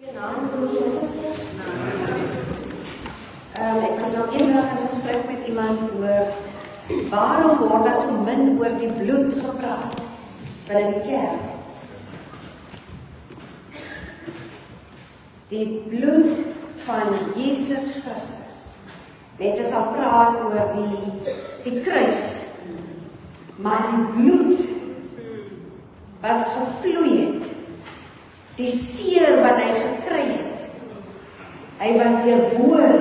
Goeienaand, broers en susters. Ek was nou eendag in gesprek met iemand oor waarom word daar so min oor die bloed gepraat binne die kerk. Die bloed van Jesus Christus. Mense sal praat oor die kruis, maar die bloed wat gevloei het, die seer wat hy gekry het, hy was deurboor.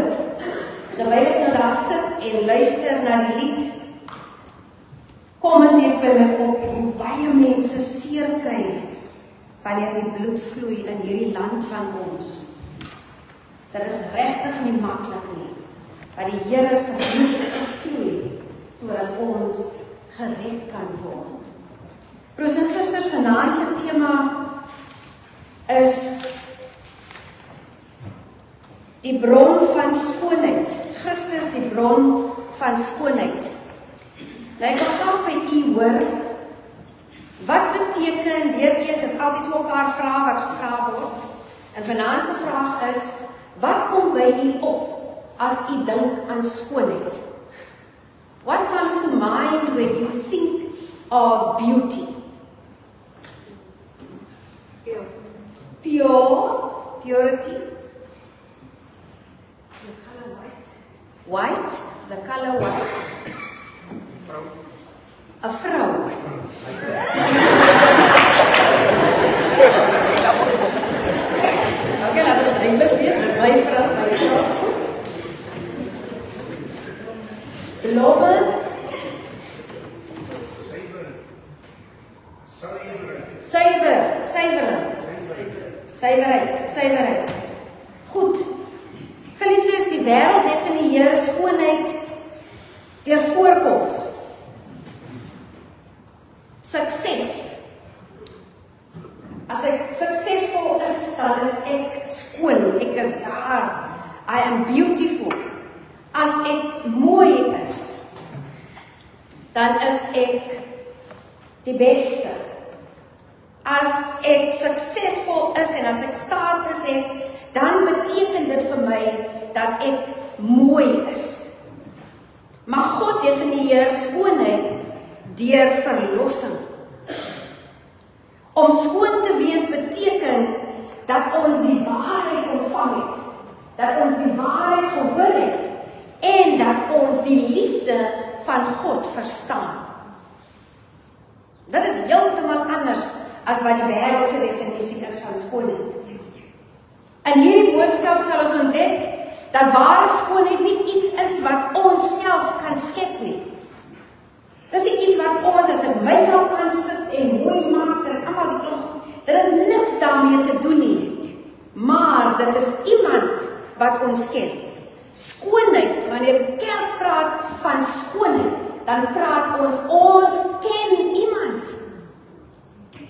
Terwyl ek nou daar sit en luister na die lied, kom dit net by my op hoe baie mense seer kry wanneer die bloed vloei in hierdie land van ons. Dit is regtig nie maklik nie, wat die Here se bloed vloei sodat ons gered kan word. Broers en susters, vanaand se tema is die bron van skoonheid. Christus die bron van skoonheid. Nou ek wil graag by u hoor, wat beteken, weer eens, is altyd so 'n paar vrae wat gevra word. En vanaand se vraag is, wat kom by u op as u dink aan skoonheid? What comes to mind when you think of beauty? Purity. The color white. White, the color white. A vrou. Okay, laat ons eintlik wees, dis my vrou, Blomme. Suiwerheid. Goed. Geliefdes, die wêreld definieer skoonheid deur voorkoms. Sukses. As ek suksesvol is, dan is ek skoon. Ek is daar. I am beautiful. As ek mooi is, dan is ek die beste. As ek suksesvol is en as ek status het, dan beteken dit vir my dat ek mooi is. Maar God definieer skoonheid deur verlossing. Om skoon te wees beteken dat ons die waarheid ontvang het, dat ons die waarheid gehoor het en dat ons die liefde van God verstaan. Dit is heeltemal anders as wat die wêreld se definisie is van skoonheid. In hierdie boodskap sal ons ontdek dat ware skoonheid nie iets is wat ons self kan skep nie. Dis nie iets wat ons as 'n make-up aan sit en mooi maak en almal die klomp. Dit het niks daarmee te doen nie. Maar dit is iemand wat ons ken. Skoonheid, wanneer die kerk praat van skoonheid, dan praat ons ken iemand.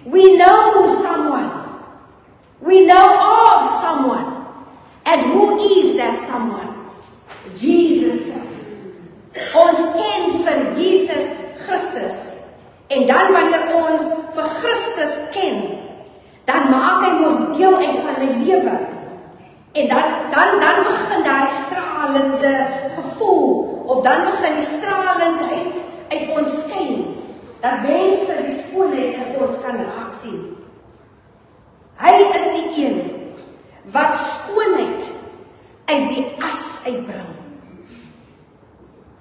We know someone. We know of someone. And who is that someone? Jesus Christ. Ons ken vir Jesus Christus. En dan wanneer ons vir Christus ken, dan maak hy ons deel uit van my lewe. En dan begin daar die stralende gevoel, of dan begin die stralendheid uit ons skyn, dat mense die skoonheid in ons kan raak sien. Hy is die een wat skoonheid uit die as uitbring.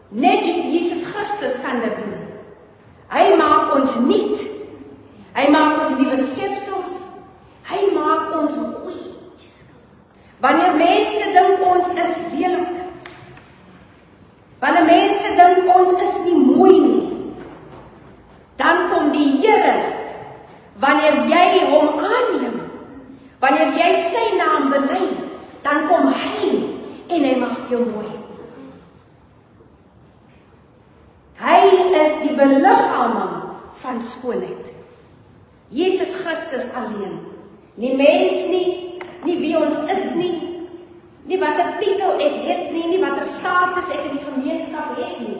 Net Jesus Christus kan dit doen. Hy maak ons nuut. Hy maak ons nuwe skepsels. Hy maak ons mooi. Wanneer mense dink ons is lelik, wanneer mense dink ons is nie mooi nie, dan kom die Here, wanneer jy hom aanneem, wanneer jy sy naam bely, dan kom hy en hy maak jou mooi. Hy is die beliggaaming van skoonheid. Jesus Christus alleen. Nie mens nie wie ons is nie watter titel ek het nie watter status ek in die gemeenskap het nie.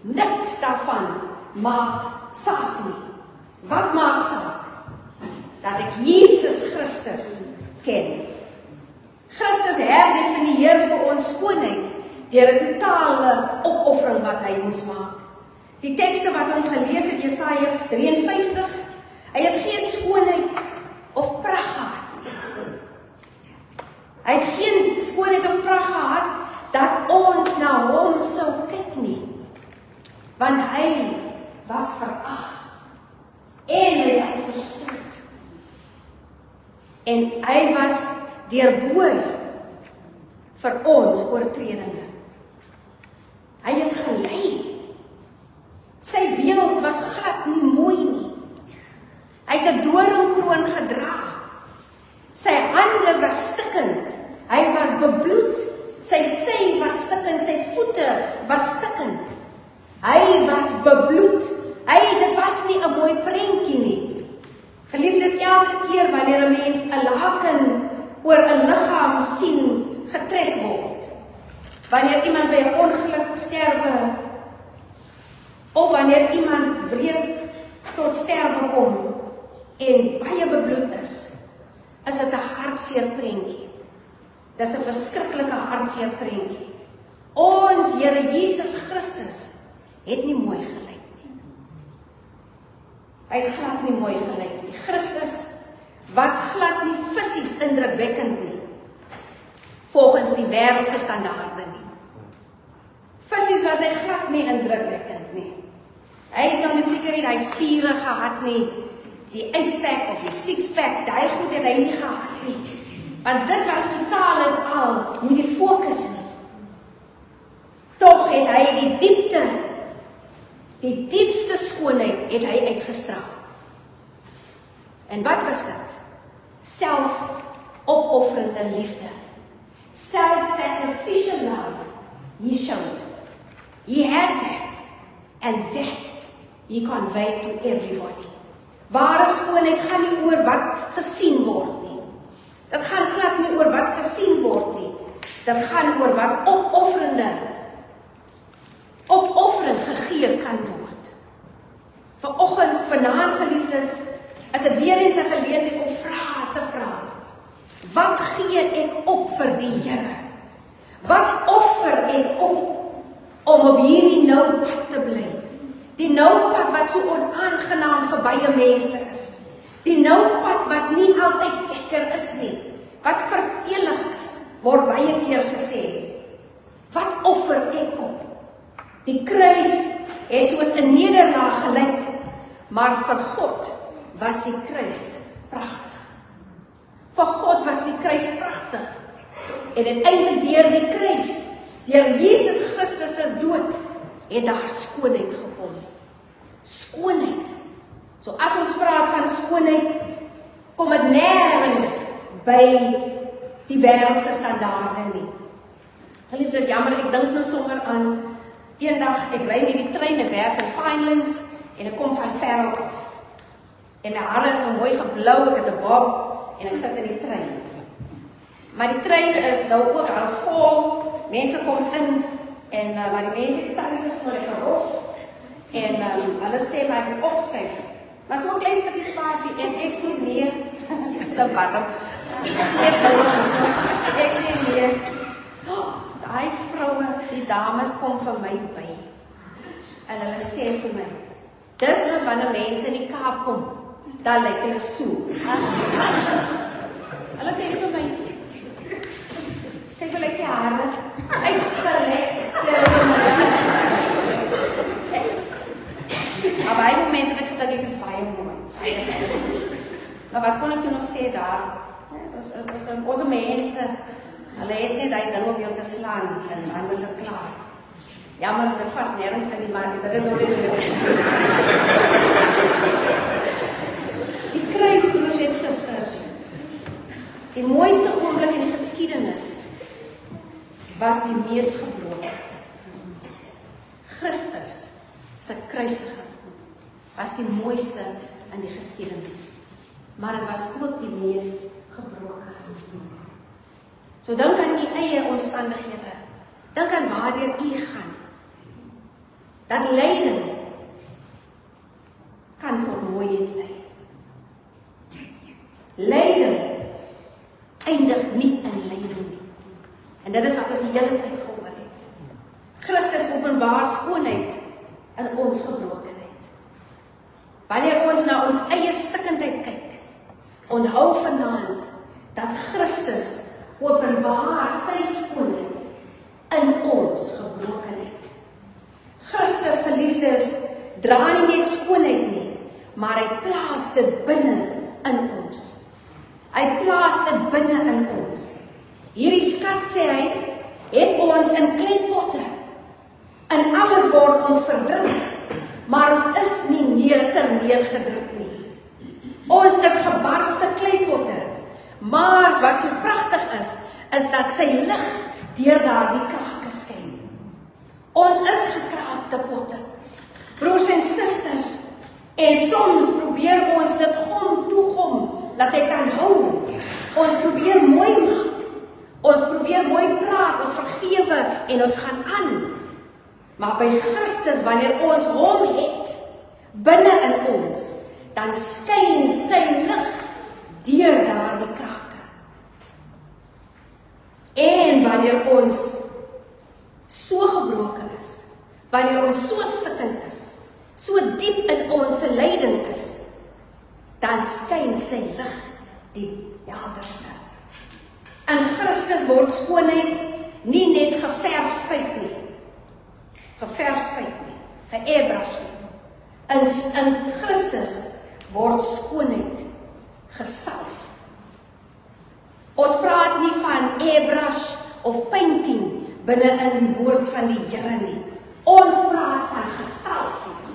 Niks daarvan maak saak nie. Wat maak saak? Dat ek Jesus Christus ken. En hy was deurboor vir ons oortredinge. Hy het gelei. Sy beeld was glad nie mooi nie. Hy het 'n doringkroon gedra. Sy hande was stikkend. Hy was bebloed. Sy sy was stikkend, sy voete was stikkend. Hy was bebloed. Dit was nie 'n mooi prentjie nie. Geliefdes, elke keer wanneer 'n mens 'n laken oor 'n liggaam sien getrek word, wanneer iemand by 'n ongeluk sterwe, of wanneer iemand wreed tot sterwe kom en baie bebloed is dit 'n hartseer prentjie. Dis 'n verskriklike hartseer prentjie. Ons Here Jesus Christus het nie mooi gelyk nie. Hy het glad nie mooi gelyk nie. Christus was glad nie fisies indrukwekkend nie, volgens die wêreldse standaarde nie. Fisies was hy glad nie indrukwekkend nie. Hy het nou seker nie hy spiere gehad nie, die 8-pack of die 6-pack, daai goed het hy nie gehad nie. Want dit was totaal en al nie die fokus nie. Tog het hy die diepte, die diepste skoonheid het hy uitgestraal. En wat was dit? Selfopofferende liefde. Self-sacrificial love. He showed. He had that. And that he conveyed to everybody. Ware skoonheid gaan nie oor wat gesien word nie. Dit gaan glad nie oor wat gesien word nie. Dit gaan oor wat opofferend gegee kan word. Vanaand geliefdes, is dit weer eens 'n geleentheid om te vra. Wat gee ek op vir die Here? Wat offer ek op om op hierdie nou pad te bly? Die nou pad wat so onaangenaam vir baie mense is. Die nou pad wat nie altyd lekker is nie. Wat vervelig is, word baie keer gesê. Wat offer ek op? Die kruis het soos 'n nederlaag gelyk, maar vir God was die kruis pragtig. Vir God was die kruis pragtig. En uiteindelik deur die kruis, deur Jesus Christus se dood, het daar skoonheid gekom. Skoonheid. So as ons praat van skoonheid, kom dit nêrens by die wêreldse standaarde nie. Geliefdes, jammer, ek dink nou sommer aan eendag, ek ry met die trein, ek werk in Pinelands en ek kom van Parel af. En my hare is nou mooi geblou, ek het 'n bob en ek sit in die trein. Maar die trein is nou ook al vol, mense kom in en maar die mense die tannies is maar lekker rof en hulle sê my ek moet opstyf. Maar so 'n klein stukkie spasie en ek sê nee, dit is warm. Ek sê nee. Daai vroue, die dames kom vir my by. En hulle sê vir my, dis mos wanneer mense in die Kaap kom, dan lyk hulle so. Hulle sê vir my, kyk hoe lyk die hare, uitgelek, sê hulle vir my. Maar baie moment het ek gedink ek is baie mooi. Maar wat kon ek toen nog sê daar? Ons mense, hulle het net die ding om jou te slaan en dan is het klaar. Ja, maar dit pas nergens in die markt. Die kruis, broers en susters, die mooiste oomblik in die geskiedenis was die mees gebroken. Christus se kruisiging was die mooiste in die geskiedenis. Maar dit was ook die mees gebroken. So dink aan die eie omstandighede. Dink aan waardeur u gaan. Dat lyding kan tot mooiheid lei. Lyding eindig nie in lyding nie. En dit is wat ons die hele tyd gehoor het. Christus openbaar skoonheid in ons gebrokenheid. Wanneer ons na ons eie stikkendheid kyk, onthou vanaand dat Christus openbaar sy skoonheid in ons gebrokenheid. Christus, geliefdes, dra nie net skoonheid nie, maar hy plaas dit binne in ons. Hy plaas binne in ons. Hierdie skat, sê hy, het ons in kleipotte. En alles word ons verdruk, maar ons is nie neergedruk nie. Ons is gebarste kleipotte, maar wat so pragtig is dat sy lig deur daardie krake skyn. Ons is gekraakte potte, broers en susters, en soms probeer ons dit toegom, dat hy kan hou. Ons probeer mooi maak, ons probeer mooi praat, ons vergewe en ons gaan aan. Maar by Christus, wanneer ons hom het, binne in ons, dan skyn sy lig deur daardie krake. En wanneer ons so gebroken is, wanneer ons so stikkend is, so diep in ons lyding is, dan skyn sy lig die helderste. In Christus word skoonheid nie net geverfsfeit nie, geairbrush nie. In Christus word skoonheid gesalf. Ons praat nie van airbrush of painting binne in die woord van die Here nie. Ons praat van gesalfdes.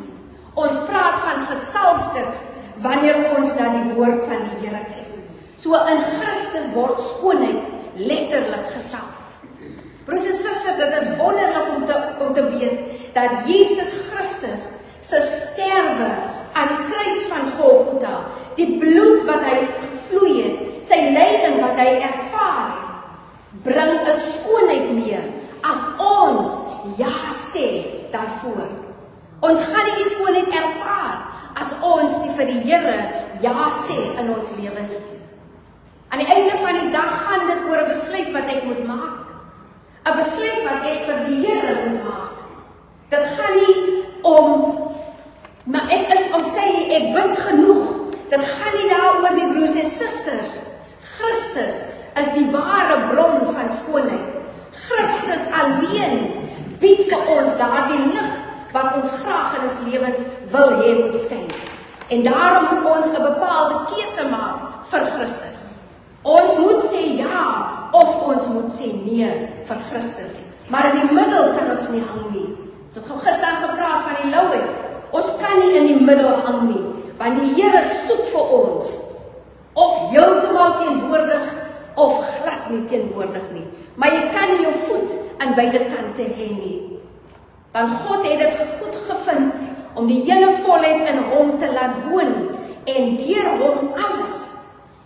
Ons praat van gesalfdes wanneer ons na die woord van die Here kyk. So in Christus word skoonheid letterlik gesalf. Broers en susters, dit is wonderlik om te weet dat Jesus Christus se sterwe aan die kruis van Golgotha, die bloed wat hy gevloei het, sy lyding wat hy ervaar het, bring 'n skoonheid mee as ons ja sê daarvoor. Ons gaan nie die skoonheid ervaar as ons nie vir die Here ja sê in ons lewens nie. Aan die einde van die dag gaan dit oor 'n besluit wat ek moet maak. 'n Besluit wat ek vir die Here moet maak. Dit gaan nie om, maar ek is okay, ek bid genoeg. Dit gaan nie daaroor nie, broers en susters. Christus is die ware bron van skoonheid. Christus alleen bied vir ons daardie lig wat ons graag in ons lewens wil hê moet skyn. En daarom moet ons 'n bepaalde keuse maak vir Christus. Ons moet sê ja of ons moet sê nee vir Christus. Maar in die middel kan ons nie hang nie. So ek het gister gepraat van die louheid. Ons kan nie in die middel hang nie, want die Here soek vir ons of heeltemal teenwoordig of glad nie teenwoordig nie. Maar jy kan nie jou voet aan beide kante hê nie. Want God het dit goed gevind om die hele volheid in hom te laat woon en deur hom alles,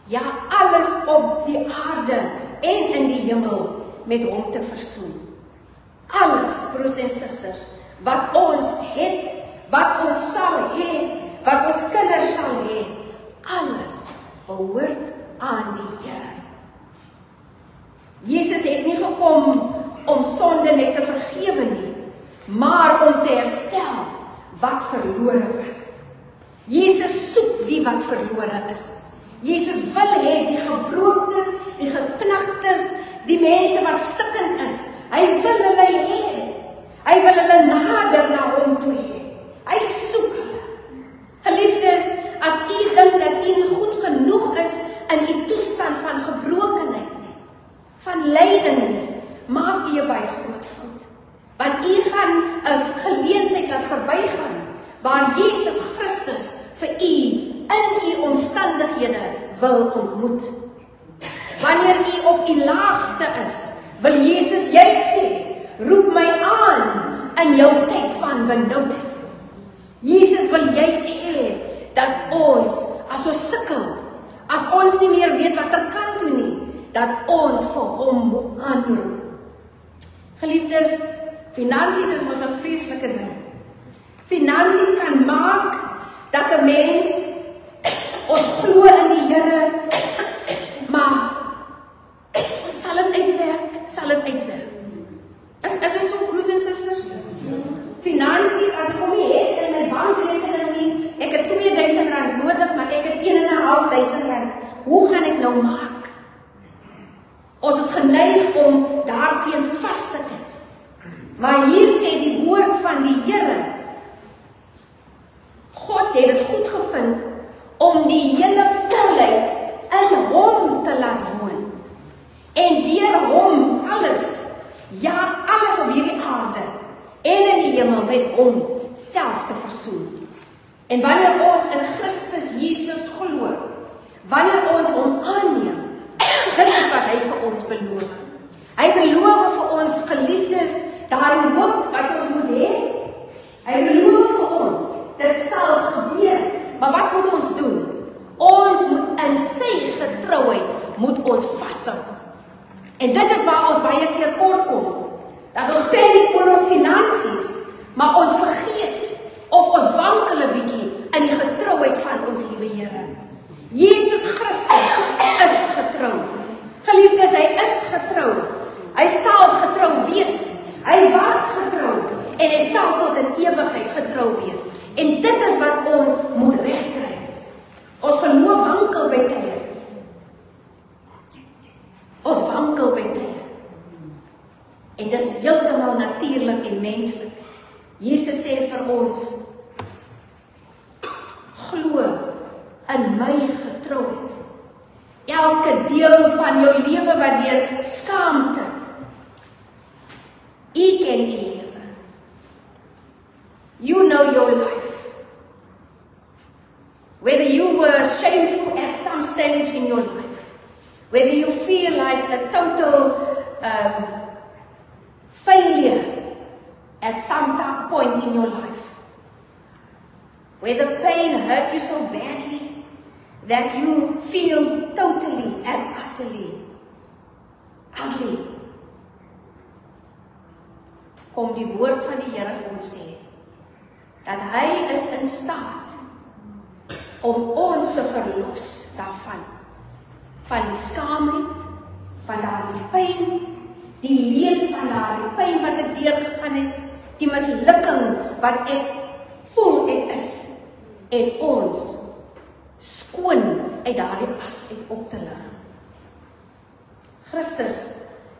ja alles op die aarde en in die hemel met hom te versoen. Alles, broers en susters, wat ons het, wat ons sal hê, wat ons kinders sal hê, alles behoort aan die Here. Jesus het nie gekom om sonde net te vergewe nie, maar om te herstel wat verlore was. Jesus soek die wat verlore is. Jesus wil hê die gebrokenes, die geknaktes, die mense wat stikkend is. Hy wil hulle hê. Hy wil hulle nader na hom toe hê. Hy soek hulle. Geliefdes, as u dink dat u nie goed genoeg is in u toestand van gebrokenheid nie, van lyding nie, maak u baie groot fout. Want u gaan 'n geleentheid laat verbygaan waar Jesus Christus vir u in u omstandighede wil ontmoet. Wanneer u op u laagste is, wil Jesus jy sê, roep my aan in jou tyd van benoudheid. Jesus wil juis hê dat ons, as ons sukkel, as ons nie meer weet watter kant toe nie, dat ons vir hom moet aanroep. Geliefdes, finansies is mos 'n vreeslike ding. Finansies kan maak dat 'n mens, ons glo in die Here, maar sal dit uitwerk? Sal dit uitwerk? Is dit so, broers en susters? Finansies, as ek hom nie het in my bankrekening nie, ek het R2000 nodig, maar ek het R1.500. Hoe gaan ek nou maak? Ons is geneig om daarteen vas te kyk. Maar hier sê die woord van die Here, God het dit goed gevind om die hele volheid in hom te laat woon. getrouheid moet ons vashou. En dit is waar ons baie keer kort kom. Dat ons paniek oor ons finansies, maar ons vergeet of ons wankel 'n bietjie in die getrouheid van ons liewe Here. Jesus Christus is getrou. Geliefdes, hy is getrou. Hy sal getrou wees. Hy was getrou en hy sal tot in ewigheid getrou wees. En dit is wat ons moet regkry. Ons geloof wankel by tye. Ons wankel by tye. En dis heeltemal natuurlik en menslik. Jesus sê vir ons, glo in my getrouheid. Elke deel van jou lewe wat deur skaamte, u ken die lewe. You know your life. Whether you were shameful at some stage in your life, whether you feel like a total failure at some point in your life, whether pain hurt you so badly that you feel totally and utterly ugly, kom die woord van die Here vir ons sê, dat hy is in staat om ons te verlos daarvan, van die skaamheid, van daardie pyn, die leed van daardie pyn wat ek deurgegaan het, die mislukking wat ek voel ek is, en ons skoon uit daardie as uit op te lig. Christus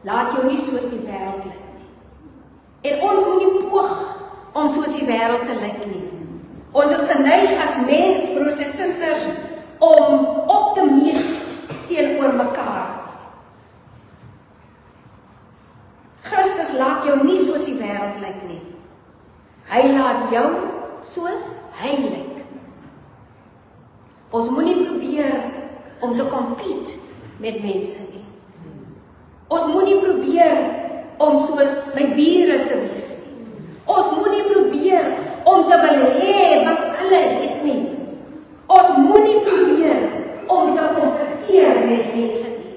laat jou nie soos die wêreld lyk nie. En ons moet nie poog om soos die wêreld te lyk nie. Ons is geneig as mens, broers en susters, om op te meet teenoor mekaar. Christus laat jou nie soos die wêreld lyk nie. Hy laat jou soos hy lyk. Ons moet nie probeer om te compete met mense nie. Ons moet nie probeer om soos my bure te wees nie. Ons moet nie probeer om te wil hê wat hulle het nie. Ons moet nie probeer om te kompeteer met mense nie.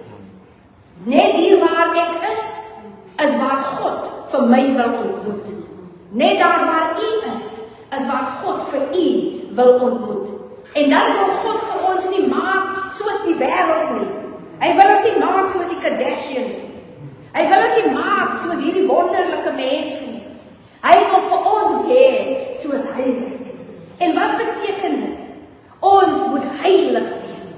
Net hier waar ek is waar God vir my wil ontmoet. Net daar waar u is waar God vir u wil ontmoet. En dan wil God vir ons nie maak soos die wêreld nie. Hy wil ons nie maak soos die Kardashians nie. Hy wil ons nie maak soos hierdie wonderlike mense nie. Hy wil vir ons hê soos hy lyk. En wat beteken dit? Ons moet heilig wees.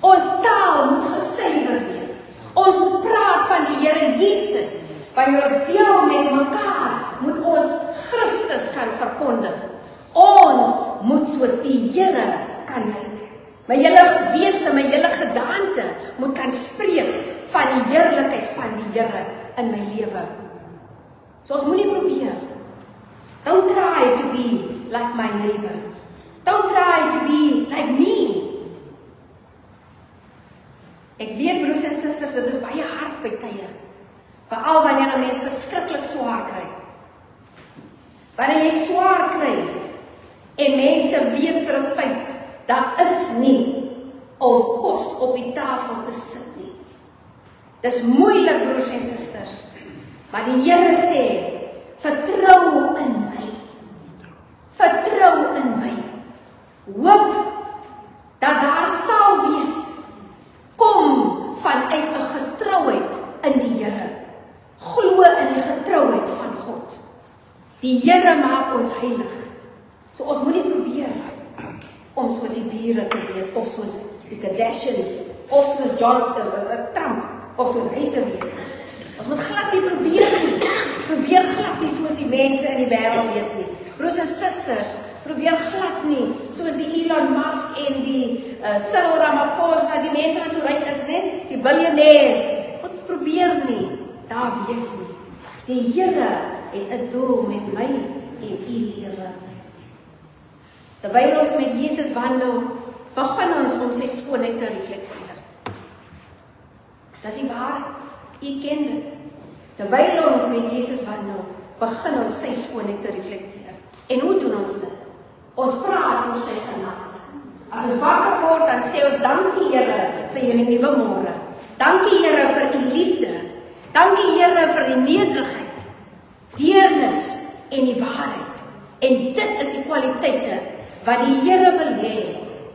Ons taal moet gesuiwer wees. Ons moet praat van die Here Jesus. Wanneer ons deel met mekaar, moet ons Christus kan verkondig. Ons moet soos die Here kan lyk. My hele wese, my hele gedaante moet kan spreek van die heerlikheid van die Here in my lewe. So ons moet nie probeer. Don't try to be like my neighbor. Don't try to be like me. Ek weet, broers en susters, dit is baie hard by tye. Veral wanneer 'n mens verskriklik swaar kry. Wanneer jy swaar kry en mense weet vir 'n feit, daar is nie om kos op die tafel te sit nie. Dis moeilik, broers en susters. Maar die Here sê, vertrou in my. Vertrou in my. Hoop dat daar sal wees. Kom vanuit 'n getrouheid in die Here. Glo in die getrouheid van God. Die Here maak ons heilig. So ons moet nie probeer om soos die bure te wees, of soos die Kardashians, of soos Trump, of soos hy te wees. Ons moet glad nie probeer nie. Probeer glad nie soos die mense in die wêreld wees nie. Broers en susters, probeer glad nie soos die Elon Musk en die Cyril Ramaphosa, die mense wat so ryk is, né? Die biljoenêers. Moet probeer nie daar wees nie. Die Here het 'n doel met my en u lewe. Terwyl ons met Jesus wandel, begin ons om sy skoonheid te reflekteer. Dis die waarheid. U ken dit. Terwyl ons met Jesus wandel, begin ons sy skoonheid te reflekteer. En hoe doen ons dit? Ons praat oor sy genade. As ons wakker word, dan sê ons dankie Here vir hierdie nuwe môre. Dankie Here vir u liefde. Dankie Here vir die nederigheid, deernis en die waarheid. En dit is die kwaliteite wat die Here wil hê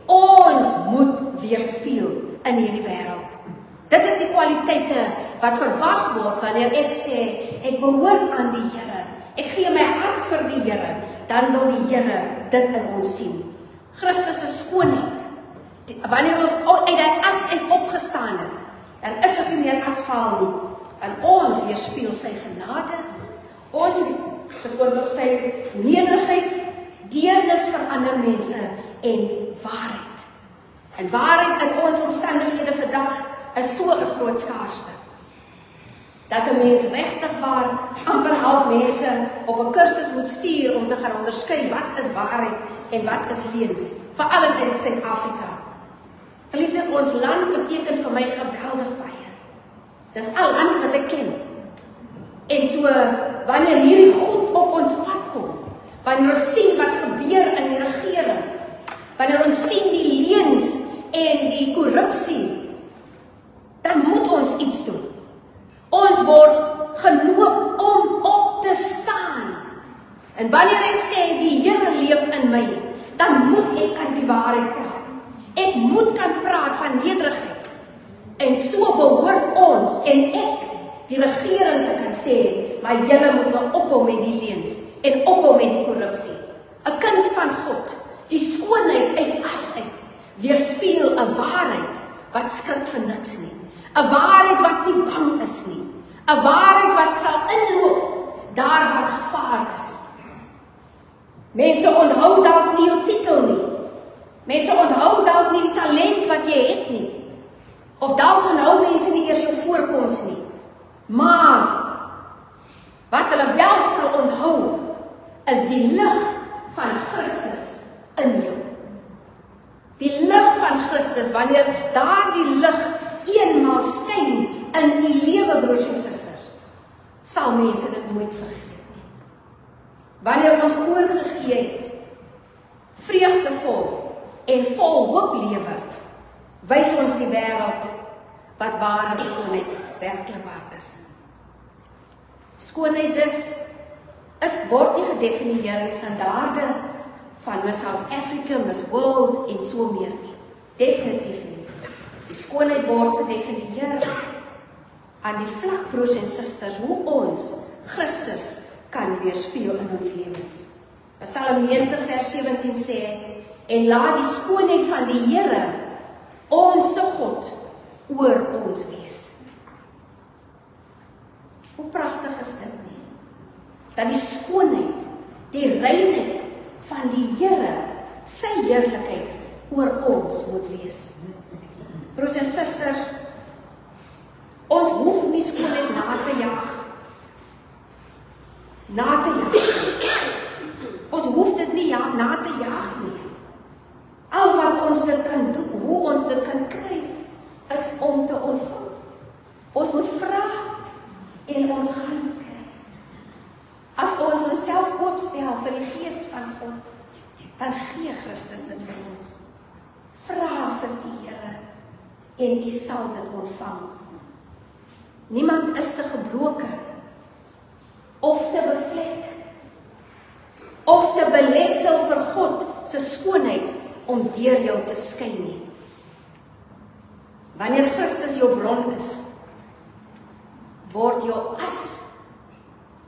ons moet weerspieël in hierdie wêreld. Dit is die kwaliteite wat verwag word wanneer ek sê ek behoort aan die Here. Ek gee my hart vir die Here, dan wil die Here dit in ons sien. Christus se skoonheid. Wanneer ons uit die as uit opgestaan het, dan is ons nie meer asfaal nie. En ons weerspieël sy genade. Ons verskoon sy nederigheid, deernis vir ander mense en waarheid. En waarheid in ons omstandighede vandag is so 'n groot skaarste. Dat 'n mens regtig waar amper half mense op 'n kursus moet stuur om te gaan onderskei wat is waarheid en wat is leuns, veral in Suid-Afrika. Geliefdes, ons land beteken vir my geweldig baie. Dis al land wat ek ken. En so, wanneer hierdie goed op ons pad kom, wanneer ons sien wat gebeur in die regering, wanneer ons sien die leuns en die korrupsie, dan moet ons iets doen. Ons word genoop om op te staan. En wanneer ek sê die Here leef in my, dan moet ek kan die waarheid praat. Ek moet kan praat van nederigheid. En so behoort ons en ek die regering te kan sê, maar julle moet nou ophou met die leuns en ophou met die korrupsie. 'n Kind van God, die skoonheid uit as uit, weerspieël 'n waarheid wat skrik vir niks nie. 'n Waarheid wat nie bang is nie. 'n Waarheid wat sal inloop daar waar gevaar is. Mense onthou dalk nie jou titel nie. Mense onthou dalk nie die talent wat jy het nie. Of dalk onthou mense nie eers jou voorkoms nie. Maar wat hulle wel sal onthou is die lig van Christus in jou. Die lig van Christus, wanneer daardie lig eenmaal skyn in die lewe, broers en susters, sal mense dit nooit vergeet nie. Wanneer ons oorgegee het, vreugdevol en vol hoop lewe, wys ons die wêreld wat ware skoonheid werklik waar is. Skoonheid word nie gedefinieer in die standaarde van Miss South Africa, Miss World en so meer nie. Definitief nie. Die skoonheid word gedefinieer aan die vlak, broers en susters, hoe ons Christus kan weerspieël in ons lewens. Psalm 90 vers 17 sê, en laat die skoonheid van die Here, ons God, oor ons wees. Hoe pragtig is dit nie? Dat die skoonheid, die reinheid van die Here, sy heerlikheid oor ons moet wees. Broers en susters, ons hoef nie skoonheid na te jaag. Ons hoef dit nie na te jaag nie. Al wat ons dit kan doen, hoe ons dit kan kry, is om te ontvang. Ons moet vra en ons gaan kry. As ons onsself oopstel vir die Gees van God, dan gee Christus dit vir ons. Vra vir die Here en u sal dit ontvang. Niemand is te gebroken of te bevlek of te beletsel vir God se skoonheid om deur jou te skyn nie. Wanneer Christus jou bron is, word jou as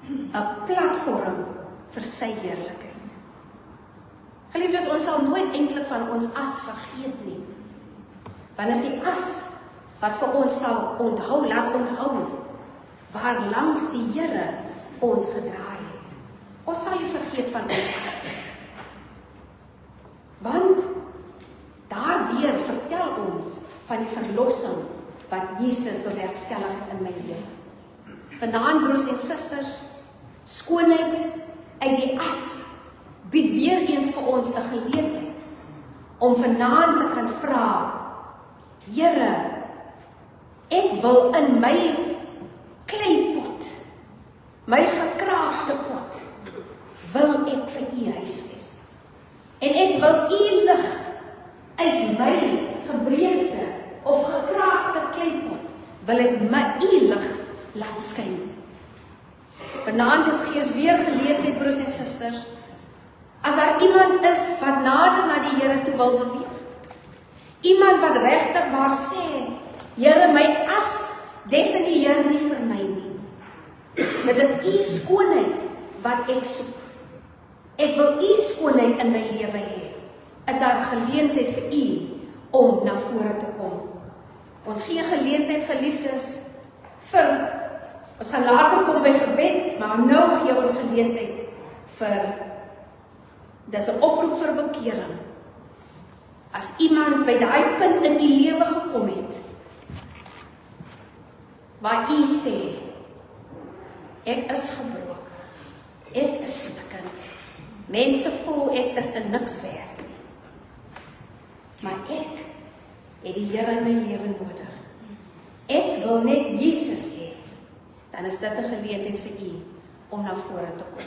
'n platform vir sy heerlikheid. Geliefdes, ons sal nooit eintlik van ons as vergeet nie. Want is die as wat vir ons sal laat onthou, waar langs die Here ons gedraai het. Ons sal nie vergeet van ons as nie. Want daardeur vertel ons van die verlossing wat Jesus bewerkstellig in my lewe. Vanaand, broers en susters, skoonheid uit die as bied weer eens vir ons 'n geleentheid om vanaand te kan vra, Here, ek wil in my kleipot, my gekraakte pot, wil ek vir u huis wees. En ek wil u lig wil ek u lig laat skyn. Vanaand is gee ons weer geleentheid, broers en susters, as daar iemand is wat nader na die Here toe wil beweeg, iemand wat regtig waar sê, Here, my as definieer nie vir my nie. Dit is u skoonheid wat ek soek. Ek wil u skoonheid in my lewe hê. Is daar 'n geleentheid vir u om na vore te kom? Ons gee geleentheid, geliefdes, ons gaan later kom by gebed, maar nou gee ons geleentheid dis 'n oproep vir bekering. As iemand by daai punt in die lewe gekom het, waar u sê, ek is gebroken, ek is stikkend, mense voel ek is in niks werd nie, maar ek het die Here in my lewe nodig. Ek wil net Jesus hê. Dan is dit 'n geleentheid vir u om na vore te kom.